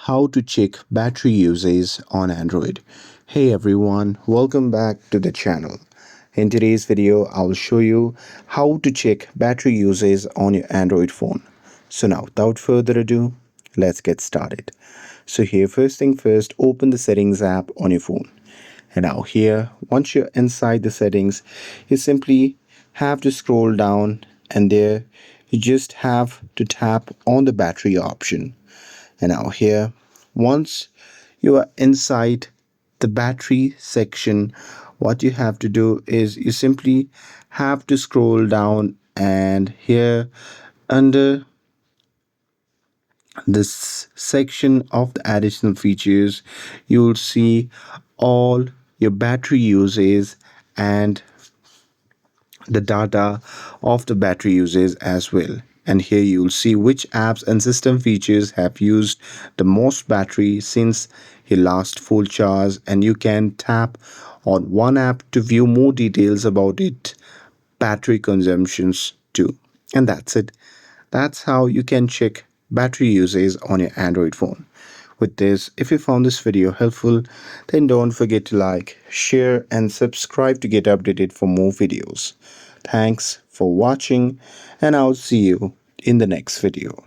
how to check battery usage on Android. Hey everyone, welcome back to the channel. In today's video, I will show you how to check battery usage on your Android phone. So now, without further ado, let's get started. So here, first thing first, open the settings app on your phone. And now here, once you're inside the settings, you simply have to scroll down, and there you just have to tap on the battery option. And now here, once you are inside the battery section, what you have to do is you simply have to scroll down, and here under this section of the additional features, you'll see all your battery uses and the data of the battery usage as well. And here you'll see which apps and system features have used the most battery since your last full charge, and you can tap on one app to view more details about it battery consumptions too. And that's it. That's how you can check battery usage on your Android phone. With this, if you found this video helpful, then don't forget to like, share, and subscribe to get updated for more videos. Thanks for watching, and I'll see you in the next video.